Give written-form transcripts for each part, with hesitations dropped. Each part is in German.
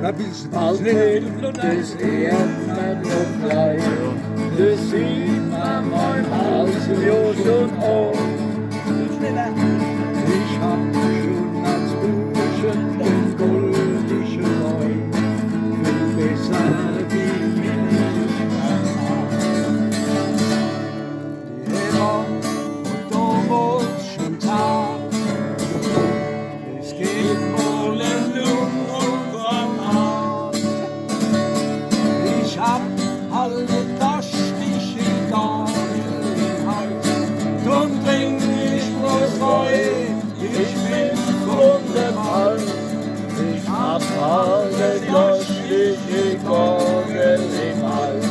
Als Wild, das lernt man noch gleich. Das sieht man beim Halsjus und Ohr. Ich hab schon als Burschen den goldischen Wein. Viel besser wie mir nicht die Eva und damals schon Tag. Es geht wohl in Luft vom Arsch. Ich hab alle Taschentische egal im Hals. Drum trink ich bloß Wein, ich bin von dem Palz. Ich hab alle Taschentische egal im Hals.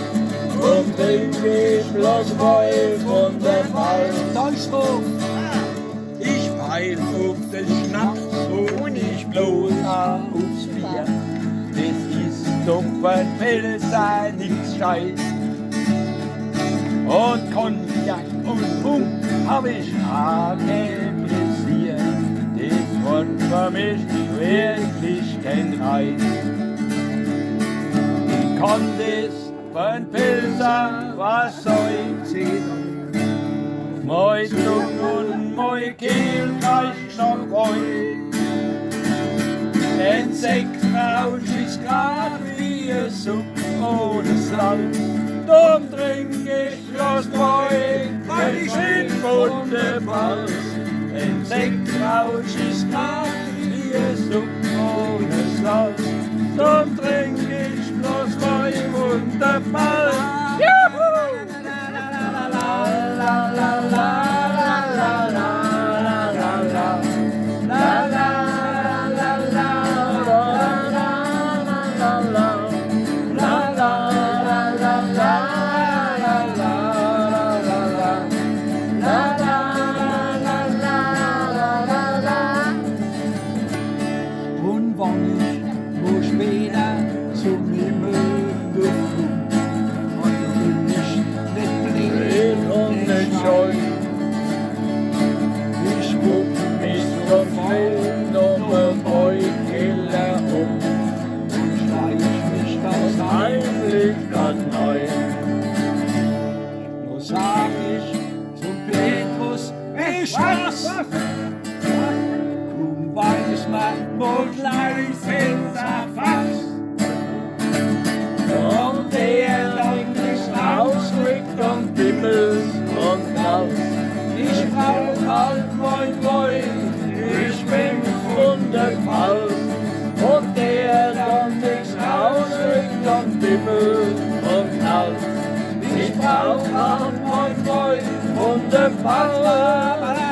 Drum trink ich bloß Wein von dem Palz. Deutschruf! Ich peil auf den Schnaps und ich bloß aufs Bier. Das ist doch ein Pilzer, nix Scheiß. Und Cognac und Rum hab ich apressiert. Das Wort für mich wirklich kein Reis. Ich kann das für ein Pilzer, was soll sehen? Mein Zunge und mein Kehl reicht noch weit. Ein Sektrausch ist grad wie ein Supp ohne Salz. Drum trink ich bloß Wein, weil ich bin von dem Palz. Ein Sektrausch ist grad wie ein Supp ohne Salz. Drum trink ich bloß Wein von dem Palz. Und wann ich wo später zum Himmel geflogen, bin ich nicht blind und nicht scheu. Ich guck mich vom Wind um den Beuteller und schleich mich ganz heimlich ganz neu. Nur sag ich zum Petrus, ich was? Kaum weiß man, wo gleich fällt der Fass. Und der dann nicht rausrückt und bimmelt und knallt. Ich brauch halt mein Wein, ich bin von dem Palz. Und der dann nichts rausrückt und bimmelt und knallt. Ich brauch halt mein Wein von dem Palz.